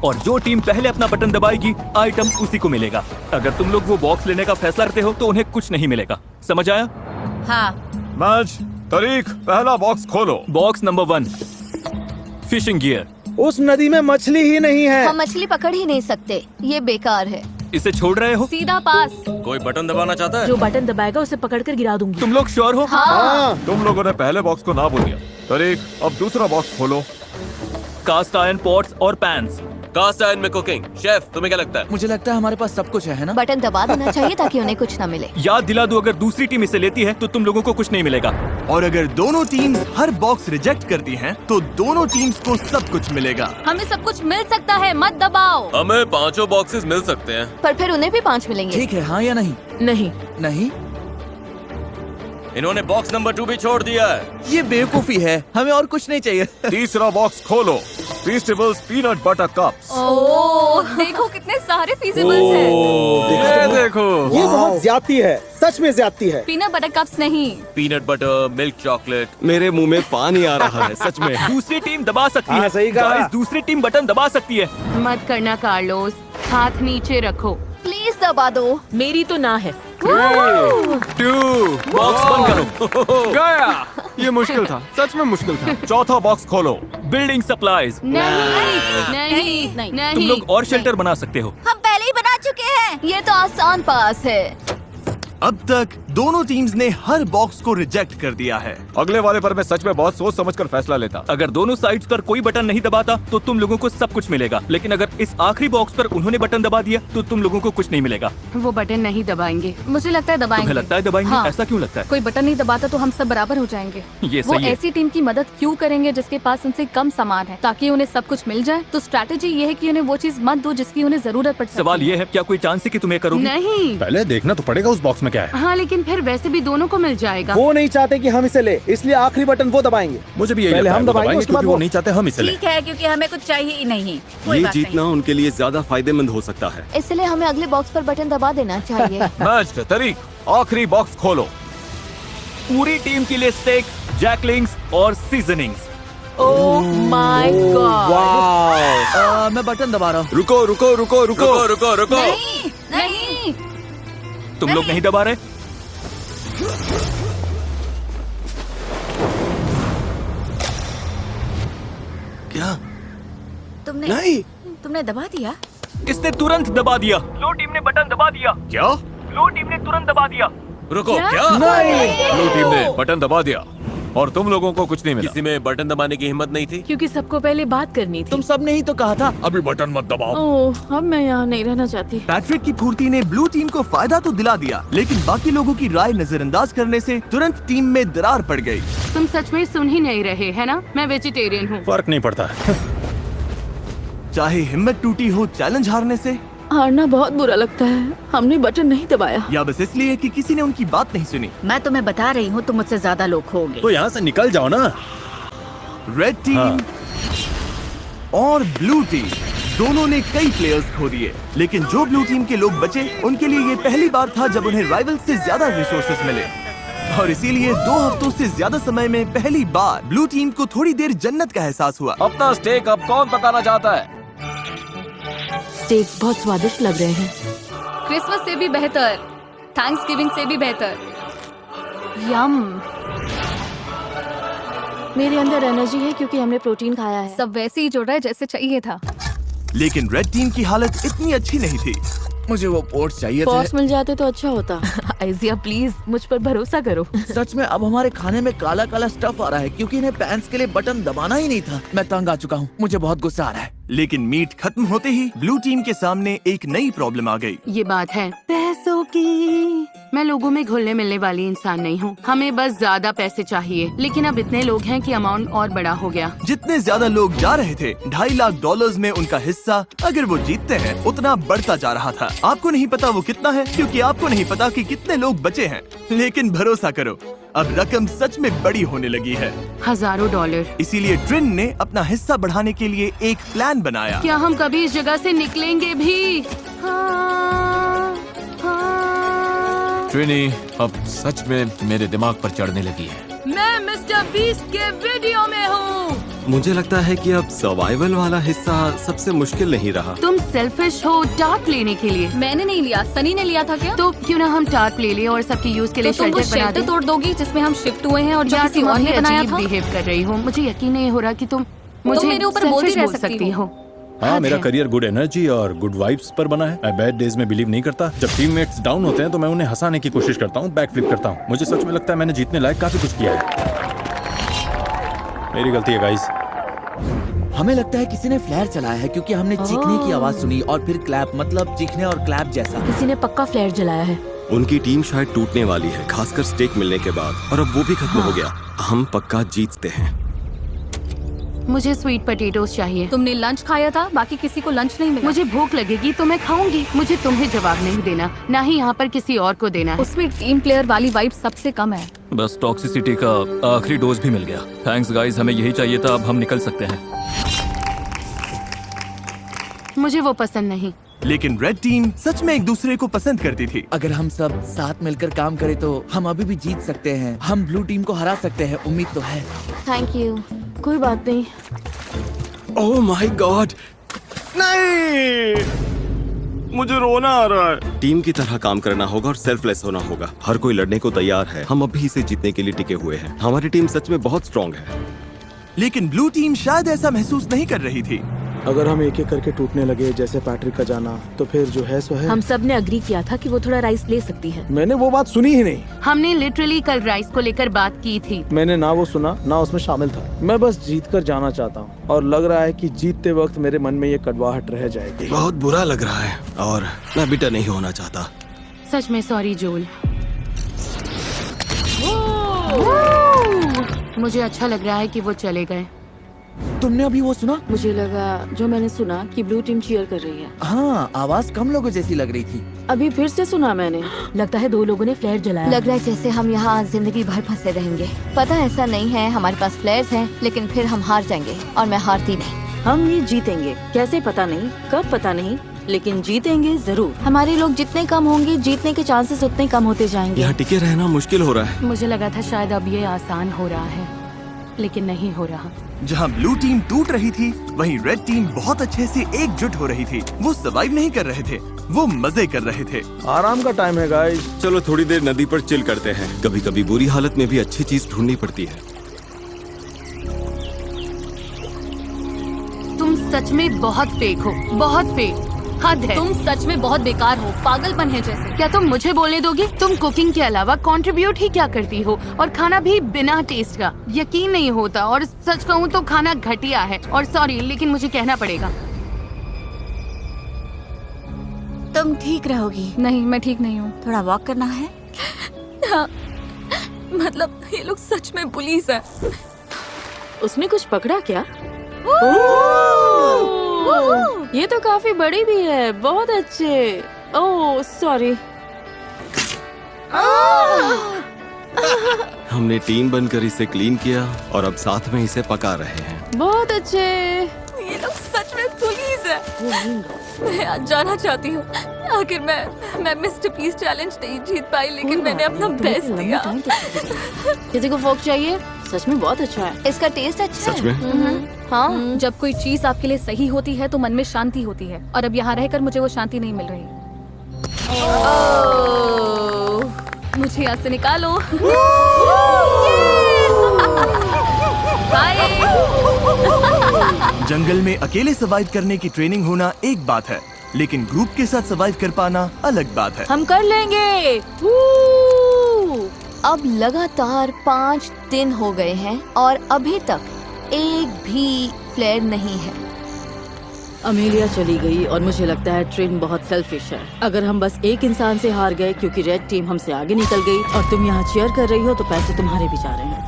और जो टीम पहले अपना बटन दबाएगी आइटम उसी को मिलेगा। अगर तुम लोग वो बॉक्स लेने का फैसला करते हो तो उन्हें कुछ नहीं मिलेगा। समझ आया? हाँ। मैच तारीख, पहला बॉक्स खोलो। Box number 1, fishing gear. उस नदी में मछली ही नहीं है। हम मछली पकड़ ही नहीं सकते, ये बेकार है। इसे छोड़ रहे हो? सीधा पास। कोई बटन दबाना चाहता है? जो बटन दबाएगा उसे पकड़कर गिरा दूंगी। तुम लोग श्योर हो? हाँ। तुम लोगों ने पहले बॉक्स को ना बोल दिया। तारीख, अब दूसरा बॉक्स खोलो। कास्ट आयरन पॉट्स और पैन्स। कास्ट आयरन में कुकिंग। शेफ, तुम्हें क्या लगता है? मुझे लगता है हमारे पास सब कुछ है ना? बटन दबा देना चाहिए ताकि उन्हें कुछ न मिले। याद दिला दूं, अगर दूसरी टीम इसे लेती है तो तुम लोगों को कुछ नहीं मिलेगा। और अगर दोनों टीम्स हर बॉक्स रिजेक्ट करती हैं, तो दोनों टीम्स को सब कुछ मिलेगा। हमें सब कुछ मिल सकता है, मत दबाओ। हमें 5 बॉक्सेस मिल सकते हैं। पर फिर उन्हें भी 5 मिलेंगे। ठीक है, हाँ या नहीं? नहीं। नहीं, इन्होंने बॉक्स नंबर 2 भी छोड़ दिया है। ये बेवकूफी है, हमें और कुछ नहीं चाहिए। तीसरा बॉक्स खोलो। फीस्टेबल्स पीनट बटर कप्स। ओह, देखो कितने सारे फीजिबल्स हैं। ये देखो, ये बहुत ज्यादती है, सच में ज्यादती है। पीनट बटर कप्स नहीं। Peanut butter, milk chocolate. मेरे मुंह में पानी आ रहा है सच में। दूसरी टीम दबा सकती है। हाँ, सही कहा। Guys, दूसरी टीम बटन दबा सकती है। मत करना कार्लोस, हाथ नीचे रखो। प्लीज दबा दो। मेरी तो ना है। 2 बॉक्स बंद करो। गया। ये मुश्किल था, सच में मुश्किल था। चौथा बॉक्स खोलो। Building supplies. नहीं। तुम लोग और शेल्टर बना सकते हो। हम पहले ही बना चुके हैं। ये तो आसान पास है। अब तक दोनों टीम्स ने हर बॉक्स को रिजेक्ट कर दिया है। अगले वाले पर मैं सच में बहुत सोच समझकर फैसला लेता। अगर दोनों साइड्स पर कोई बटन नहीं दबाता तो तुम लोगों को सब कुछ मिलेगा, लेकिन अगर इस आखिरी बॉक्स पर उन्होंने बटन दबा दिया तो तुम लोगों को कुछ नहीं मिलेगा। वो बटन नहीं दबाएंगे। मुझे लगता है दबाएंगे। तुम्हें लगता है दबाएंगे? हाँ। ऐसा क्यों लगता है? कोई बटन नहीं दबाता तो हम सब बराबर हो जाएंगे। ये वो सही है। ऐसी टीम की मदद क्यों करेंगे जिसके पास उनसे कम सामान है, ताकि उन्हें सब कुछ मिल जाए। तो स्ट्रैटेजी ये है कि उन्हें वो चीज मत दो जिसकी उन्हें जरूरत पड़ सकती है। सवाल ये है, क्या कोई चांस है कि तुम्हें करोगे? नहीं। पहले देखना तो पड़ेगा उस बॉक्स में क्या है। हाँ, लेकिन फिर वैसे भी दोनों को मिल जाएगा। वो नहीं चाहते कि हम इसे ले, इसलिए आखिरी बटन वो दबाएंगे। मुझे भी यही पहले लगता है, हम वो दबाएंगे, उसके बाद क्योंकि वो नहीं चाहते हम इसे लें। ठीक है, क्योंकि हमें कुछ चाहिए ही नहीं। कोई ये बात जीतना उनके लिए ज्यादा फायदेमंद हो सकता है। इसलिए हमें अगले बॉक्स पर बटन दबा देना चाहिए। मैच का तारीख, आखिरी बॉक्स खोलो। पूरी टीम के लिए स्टेक, जैकलिंग्स और सीजनिंग्स। Oh my God. मैं बटन दबा रहा हूँ। रुको रुको रुको रुको रुको। नहीं। तुम लोग नहीं दबा रहे? क्या? तुमने दबा दिया? इसने तुरंत दबा दिया। लो टीम ने बटन दबा दिया। क्या? लो टीम ने तुरंत दबा दिया। रुको, क्या? ब्लू टीम ने बटन दबा दिया और तुम लोगों को कुछ नहीं मिला। किसी में बटन दबाने की हिम्मत नहीं थी? क्योंकि सबको पहले बात करनी थी। तुम सब ने ही तो कहा था। अभी बटन मत दबाओ। ओह, अब मैं यहाँ नहीं रहना चाहती। पैट्रिक की फुर्ती ने ब्लू टीम को फायदा तो दिला दिया, लेकिन बाकी लोगों की राय नजरअंदाज करने से तुरंत टीम में दरार पड़ गई। तुम सच में सुन ही नहीं रहे, है ना? मैं वेजिटेरियन हूँ। फर्क नहीं पड़ता। चाहे हिम्मत टूटी हो चैलेंज हारने से, हारना बहुत बुरा लगता है। हमने बटन नहीं दबाया। या बस इसलिए कि किसी ने उनकी बात नहीं सुनी। मैं तुम्हें बता रही हूँ, तुम मुझसे ज्यादा लोग होंगे। तो यहाँ से निकल जाओ ना। रेड टीम और ब्लू टीम दोनों ने कई प्लेयर्स खो दिए, लेकिन जो ब्लू टीम के लोग बचे उनके लिए ये पहली बार था जब उन्हें राइवल से ज्यादा रिसोर्सेस मिले, और इसीलिए 2 हफ्तों से ज्यादा समय में पहली बार ब्लू टीम को थोड़ी देर जन्नत का एहसास हुआ। अपना स्टेक अब कौन पकाना चाहता है? स्टेक बहुत स्वादिष्ट लग रहे हैं। क्रिसमस से भी बेहतर, थैंक्सगिविंग से भी बेहतर। यम। मेरे अंदर एनर्जी है क्योंकि हमने प्रोटीन खाया है। सब वैसे ही जुड़ रहा है जैसे चाहिए था। लेकिन रेड टीम की हालत इतनी अच्छी नहीं थी। मुझे वो पोर्ट्स चाहिए पॉट्स थे। मिल जाते तो अच्छा होता। आइजिया प्लीज मुझ पर भरोसा करो। सच में अब हमारे खाने में काला काला स्टफ आ रहा है क्योंकि इन्हें पैंस के लिए बटन दबाना ही नहीं था। मैं तंग आ चुका हूँ, मुझे बहुत गुस्सा आ रहा है। लेकिन मीट खत्म होते ही ब्लू टीम के सामने एक नई प्रॉब्लम आ गई। ये बात है पैसों की। मैं लोगों में घुलने मिलने वाली इंसान नहीं हूँ। हमें बस ज्यादा पैसे चाहिए, लेकिन अब इतने लोग हैं कि अमाउंट और बड़ा हो गया। जितने ज्यादा लोग जा रहे थे, $2.5 लाख में उनका हिस्सा अगर वो जीतते हैं उतना बढ़ता जा रहा था। आपको नहीं पता वो कितना है, क्योंकि आपको नहीं पता कि कितने लोग बचे हैं। लेकिन भरोसा करो, अब रकम सच में बड़ी होने लगी है। हजारों डॉलर। इसीलिए ट्रिन ने अपना हिस्सा बढ़ाने के लिए एक प्लान बनाया। क्या हम कभी इस जगह से निकलेंगे भी? हाँ, हाँ। ट्रिनी अब सच में मेरे दिमाग पर चढ़ने लगी है। मैं मिस्टर बीस्ट के वीडियो में हूँ। मुझे लगता है कि अब सर्वाइवल वाला हिस्सा सबसे मुश्किल नहीं रहा। तुम सेल्फिश हो टार्प लेने के लिए। मैंने नहीं लिया, सनी ने लिया था क्या? तो क्यों ना हम टार्प ले लें और सबके यूज के लिए तो तुम वो शेल्टर बना शेल्टर दें? तोड़ दोगी जिसमें हम शिफ्ट हुए हैं और जो यार, किसी तुम और अभी ने बनाया अजीब था। बिहेव कर रही हो। मुझे यकीन नहीं हो रहा कि तुम मुझे मेरे ऊपर बोलती selfish रह बोल सकती हो। हाँ, मेरा है। करियर गुड एनर्जी और गुड वाइब्स पर बना है। मैं बैड डेज में बिलीव नहीं करता। जब टीममेट्स डाउन होते हैं तो मैं उन्हें हंसाने की कोशिश करता हूँ, बैक फ्लिप करता हूँ। मुझे सच में लगता है मैंने जीतने लायक काफी कुछ किया है। मेरी गलती है गाइस। हमें लगता है किसी ने फ्लेयर चलाया है क्योंकि हमने चीखने की आवाज सुनी और फिर क्लैप, मतलब चीखने और क्लैप जैसा। किसी ने पक्का फ्लेयर जलाया है। उनकी टीम शायद टूटने वाली है, खासकर स्टेक मिलने के बाद, और अब वो भी खत्म हो गया। हम पक्का जीतते हैं। मुझे स्वीट पोटैटोस चाहिए। तुमने लंच खाया था, बाकी किसी को लंच नहीं मिला। मुझे भूख लगेगी तो मैं खाऊंगी। मुझे तुम्हें जवाब नहीं देना, ना ही यहाँ पर किसी और को देना है। उसमें टीम प्लेयर वाली वाइब सबसे कम है। बस टॉक्सिसिटी का आखिरी डोज भी मिल गया। थैंक्स गाइस, हमें यही चाहिए था। अब हम निकल सकते हैं। मुझे वो पसंद नहीं। लेकिन रेड टीम सच में एक दूसरे को पसंद करती थी। अगर हम सब साथ मिलकर काम करें तो हम अभी भी जीत सकते हैं। हम ब्लू टीम को हरा सकते हैं, उम्मीद तो है। Thank you. कोई बात नहीं। ओह माय गॉड, नहीं, मुझे रोना आ रहा है। टीम की तरह काम करना होगा और सेल्फलेस होना होगा। हर कोई लड़ने को तैयार है। हम अभी इसे जीतने के लिए टिके हुए हैं। हमारी टीम सच में बहुत स्ट्रांग है। लेकिन ब्लू टीम शायद ऐसा महसूस नहीं कर रही थी। अगर हम एक एक करके टूटने लगे जैसे पैट्रिक का जाना, तो फिर जो है सो है। हम सब ने अग्री किया था कि वो थोड़ा राइस ले सकती है। मैंने वो बात सुनी ही नहीं। हमने लिटरली कल राइस को लेकर बात की थी। मैंने ना वो सुना ना उसमें शामिल था। मैं बस जीत कर जाना चाहता हूँ और लग रहा है कि जीतते वक्त मेरे मन में ये कड़वाहट रह जाएगी। बहुत बुरा लग रहा है और मैं बिटर नहीं होना चाहता। सच में सॉरी जोल। मुझे अच्छा लग रहा है कि वो चले गए। तुमने अभी वो सुना? मुझे लगा जो मैंने सुना कि ब्लू टीम चीयर कर रही है। हाँ, आवाज कम लोगों जैसी लग रही थी। अभी फिर से सुना मैंने। लगता है 2 लोगों ने फ्लेयर जलाया। लग रहा है जैसे हम यहाँ जिंदगी भर फंसे रहेंगे। पता ऐसा नहीं है, हमारे पास फ्लेयर्स हैं, लेकिन फिर हम हार जाएंगे और मैं हारती नहीं। हम ये जीतेंगे, कैसे पता नहीं, कब पता नहीं, लेकिन जीतेंगे जरूर। हमारे लोग जितने कम होंगे, जीतने के चांसेस उतने कम होते जाएंगे। यहाँ टिके रहना मुश्किल हो रहा है। मुझे लगा था शायद अब ये आसान हो रहा है। लेकिन नहीं हो रहा। जहां ब्लू टीम टूट रही थी, वहीं रेड टीम बहुत अच्छे से एकजुट हो रही थी। वो सर्वाइव नहीं कर रहे थे, वो मजे कर रहे थे। आराम का टाइम है गाइस। चलो थोड़ी देर नदी पर चिल करते हैं। कभी कभी बुरी हालत में भी अच्छी चीज ढूंढनी पड़ती है। तुम सच में बहुत फेक हो, बहुत फेक। हद है। तुम सच में बहुत बेकार हो, पागलपन है जैसे। क्या तुम मुझे बोलने दोगी? तुम कुकिंग के अलावा कंट्रीब्यूट ही क्या करती हो, और खाना भी बिना टेस्ट का। यकीन नहीं होता, और सच कहूँ तो खाना घटिया है। और सॉरी, लेकिन मुझे कहना पड़ेगा। तुम ठीक रहोगी? नहीं, मैं ठीक नहीं हूँ। थोड़ा वॉक करना है? हाँ, मतलब ये लोग सच में पुलिस है। उसने कुछ पकड़ा क्या? ये तो काफी बड़ी भी है। बहुत अच्छे। Oh sorry. हमने टीम बनकर इसे क्लीन किया और अब साथ में इसे पका रहे हैं। बहुत अच्छे। ये लोग सच में पुलिस है। मैं आज जाना चाहती हूँ। आखिर मैं मिस्टर पीस चैलेंज नहीं जीत पाई, लेकिन मैंने अपना बेस्ट दिया। किसी को फोक चाहिए? सच में बहुत अच्छा है। इसका टेस्ट अच्छा सच में? है। हाँ, जब कोई चीज आपके लिए सही होती है तो मन में शांति होती है, और अब यहाँ रहकर मुझे वो शांति नहीं मिल रही। मुझे यहाँ से निकालो। बाय। जंगल में अकेले सर्वाइव करने की ट्रेनिंग होना एक बात है, लेकिन ग्रुप के साथ सर्वाइव कर पाना अलग बात है। हम कर लेंगे। अब लगातार 5 दिन हो गए हैं और अभी तक एक भी फ्लेयर नहीं है। अमेलिया चली गई और मुझे लगता है ट्रेन बहुत सेल्फिश है। अगर हम बस एक इंसान से हार गए क्योंकि रेड टीम हमसे आगे निकल गई और तुम यहाँ चीयर कर रही हो, तो पैसे तुम्हारे भी जा रहे हैं।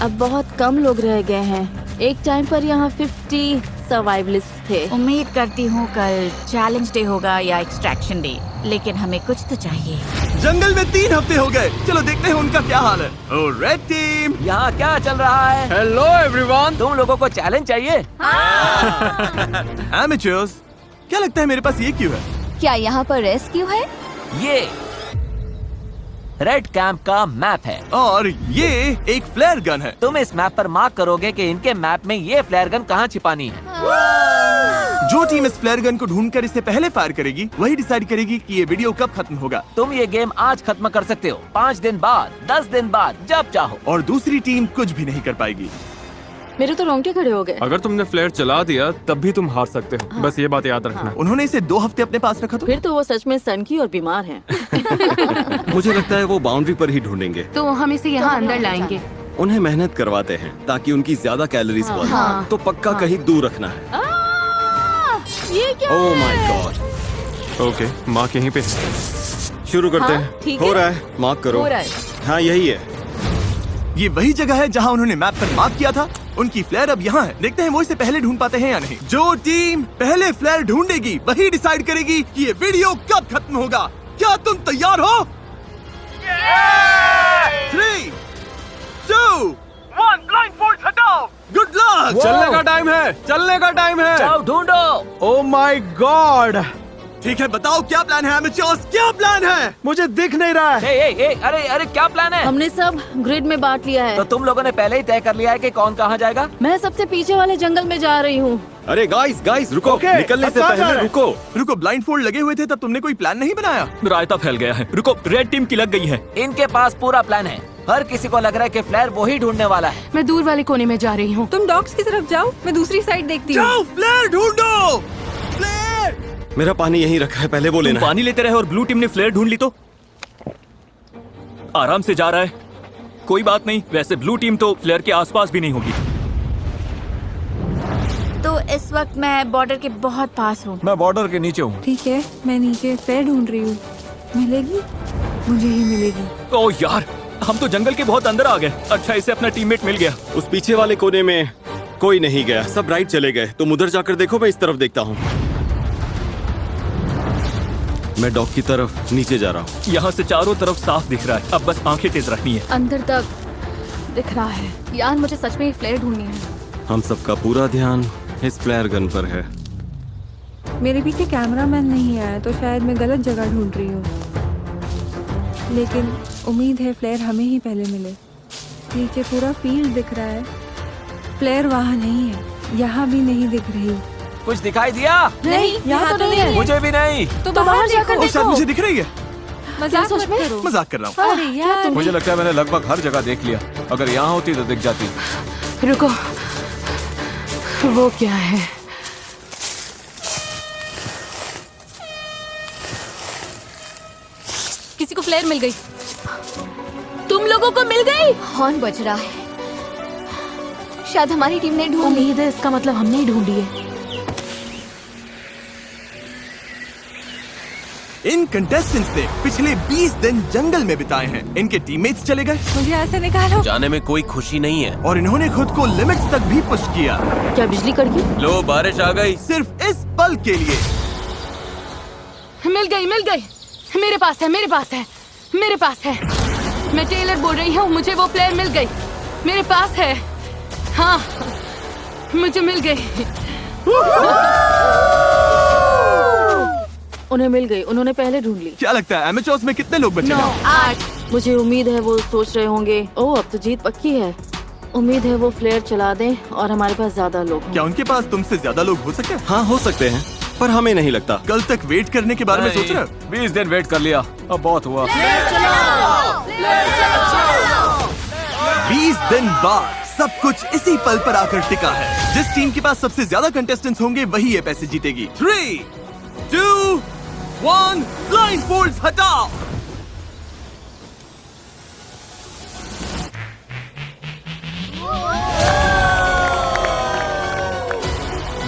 अब बहुत कम लोग रह गए हैं। एक टाइम पर यहाँ 50 सर्वाइवलिस्ट थे। उम्मीद करती हूँ कल चैलेंज डे होगा या एक्सट्रैक्शन डे, लेकिन हमें कुछ तो चाहिए। जंगल में 3 हफ्ते हो गए। चलो देखते हैं उनका क्या हाल है। ओ रेड टीम, यहाँ क्या चल रहा है? Hello everyone. तुम लोगों को चैलेंज चाहिए? एमेचर्स, क्या लगता है मेरे पास ये क्यों है? क्या यहाँ पर रेस्क्यू है? ये रेड कैंप का मैप है और ये एक फ्लेयर गन है। तुम इस मैप पर मार्क करोगे कि इनके मैप में ये फ्लेयर गन कहाँ छिपानी है। जो टीम इस फ्लेयर गन को ढूंढकर इसे पहले फायर करेगी, वही डिसाइड करेगी कि ये वीडियो कब खत्म होगा। तुम ये गेम आज खत्म कर सकते हो, 5 दिन बाद, 10 दिन बाद, जब चाहो। और दूसरी टीम कुछ भी नहीं कर पाएगी। मेरे तो रोंगटे खड़े हो गए। अगर तुमने फ्लेयर चला दिया तब भी तुम हार सकते हो। हाँ। बस ये बात याद रखना। उन्होंने इसे 2 हफ्ते अपने पास रखा। फिर तो वो सच में सनकी और बीमार हैं। मुझे लगता है वो बाउंड्री पर ही ढूंढेंगे। तो हम इसे यहाँ अंदर लाएंगे। उन्हें मेहनत करवाते हैं ताकि उनकी ज्यादा कैलोरीज बर्न हो। तो पक्का कहीं दूर रखना है। ये क्या oh my God. Okay, mark यहीं पे। शुरू करते हाँ, हैं। ठीक हो है। रहा है, मार्क करो। हो रहा है। हाँ यही है। ये वही जगह है जहाँ उन्होंने मैप पर मार्क किया था। उनकी फ्लेयर अब यहाँ है। देखते हैं वो इसे पहले ढूंढ पाते हैं या नहीं। जो टीम पहले फ्लेयर ढूंढेगी वही डिसाइड करेगी कि ये वीडियो कब खत्म होगा। क्या तुम तैयार हो? 3, 2, 1, ब्लाइंडफोल्ड हटाओ। Good luck. चलने का टाइम है, चलने का टाइम है। जाओ ढूंढो। Oh my God. ठीक है, बताओ क्या प्लान है एमेचर्स, क्या प्लान है? मुझे दिख नहीं रहा है। अरे क्या प्लान है? हमने सब ग्रिड में बांट लिया है। तो तुम लोगों ने पहले ही तय कर लिया है कि कौन कहाँ जाएगा? मैं सबसे पीछे वाले जंगल में जा रही हूँ। अरे गाइस रुको। Okay, निकलने अब से कहाँ जा पहले रहे हैं? रुको। ब्लाइंडफोल्ड लगे हुए थे तब तुमने कोई प्लान नहीं बनाया? रायता फैल गया है। रुको, रेड टीम की लग गई है। इनके पास पूरा प्लान है। हर किसी को लग रहा है कि फ्लेयर वही ढूंढने वाला है। मैं दूर वाले कोने में जा रही हूँ। तुम डॉग्स की तरफ जाओ, मैं दूसरी साइड देखती हूँ। जाओ फ्लेयर ढूंढो। फ्लेयर। मेरा पानी यहीं रखा है, पहले वो लेना। पानी लेते रहे और ब्लू टीम ने फ्लेयर ढूंढ ली तो आराम से जा रहा है। कोई बात नहीं, वैसे ब्लू टीम तो फ्लेयर के आसपास भी नहीं होगी। तो इस वक्त मैं बॉर्डर के बहुत पास हूँ। मैं बॉर्डर के नीचे हूँ। ठीक है, मैं नीचे फ्लेयर ढूंढ रही हूँ। मिलेगी? मुझे ही मिलेगी। ओह यार, हम तो जंगल के बहुत अंदर आ गए। अच्छा, इसे अपना टीममेट मिल गया। उस पीछे वाले कोने में कोई नहीं गया, सब राइट चले गए। तुम उधर जाकर देखो, मैं इस तरफ देखता हूँ। मैं डॉग की तरफ नीचे जा रहा हूँ। यहाँ से चारों तरफ साफ दिख रहा है। अब बस आंखें तेज रखनी है। अंदर तक दिख रहा है। यार मुझे सच में फ्लेयर ढूंढनी है। हम सबका पूरा ध्यान इस फ्लेयर गन पर है। मेरे पीछे कैमरामैन नहीं आया तो शायद मैं गलत जगह ढूंढ रही हूँ, लेकिन उम्मीद है फ्लेयर हमें ही पहले मिले। नीचे पूरा फील्ड दिख रहा है, फ्लेयर वहाँ नहीं है, यहाँ भी नहीं दिख रही। कुछ दिखाई दिया? नहीं, यहाँ तो नहीं है। मुझे भी नहीं। तो बाहर जाकर ओ, शायद देखो। मुझे दिख रही है। मजाक मत करो। मजाक कर रहा हूँ। अरे यार, मुझे लगता है मैंने लगभग हर जगह देख लिया। अगर यहाँ होती तो दिख जाती। रुको, वो क्या है? किसी को फ्लेयर मिल गई। तुम लोगों को मिल गई? हॉर्न बज रहा है, शायद हमारी टीम ने ढूंढ ली। उम्मीद है इसका मतलब हमने ही ढूंढी है। इन कंटेस्टेंट्स ने पिछले 20 दिन जंगल में बिताए हैं। इनके टीममेट्स चले गए। मुझे ऐसे निकालो। जाने में कोई खुशी नहीं है। और इन्होंने खुद को लिमिट्स तक भी पुश किया। क्या बिजली कड़की? लो बारिश आ गई। सिर्फ इस पल के लिए। मिल गई, मिल गई। मेरे पास है, मेरे पास है, मेरे पास है। मैं टेलर बोल रही हूँ, मुझे वो फ्लेयर मिल गई। मेरे पास है। हाँ, मुझे मिल गई। उन्हें मिल गई, उन्होंने पहले ढूंढ ली। क्या लगता है एमेचोर्स में कितने लोग बचे हैं? 8। मुझे उम्मीद है वो सोच रहे होंगे, ओह अब तो जीत पक्की है। उम्मीद है वो फ्लेयर चला दें और हमारे पास ज्यादा लोग हों। क्या उनके पास तुमसे ज्यादा लोग हो सकते हैं? हाँ हो सकते हैं, पर हमें नहीं लगता। कल तक वेट करने के बारे में सोच रहे हो? 20 दिन वेट कर लिया, अब बहुत हुआ। 20 दिन बाद सब कुछ इसी पल पर आकर टिका है। जिस टीम के पास सबसे ज्यादा कंटेस्टेंट्स होंगे वही ये पैसे जीतेगी। 3, 2, 1, ब्लाइंडफोल्ड्स हटाओ।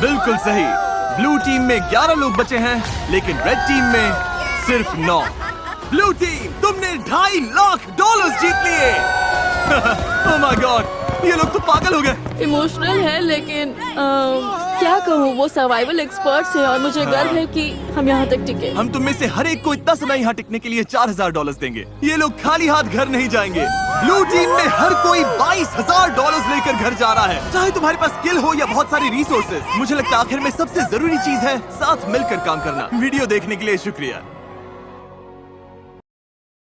बिल्कुल सही। ब्लू टीम में 11 लोग बचे हैं, लेकिन रेड टीम में सिर्फ 9। ब्लू टीम, तुमने $2.5 लाख जीत लिए। ओह माय गॉड, ये लोग तो पागल हो गए। इमोशनल है, लेकिन क्या कहूँ, वो सर्वाइवल एक्सपर्ट्स हैं और मुझे गर्व है कि हम यहाँ तक टिके। हम तुम में से हर एक को इतना समय यहाँ टिकने के लिए $4,000 देंगे। ये लोग खाली हाथ घर नहीं जाएंगे। ब्लू टीम में हर कोई $22,000 लेकर घर जा रहा है, चाहे तुम्हारे पास स्किल हो या बहुत सारी रिसोर्सेज। मुझे लगता है आखिर में सबसे जरूरी चीज है साथ मिलकर काम करना। वीडियो देखने के लिए शुक्रिया।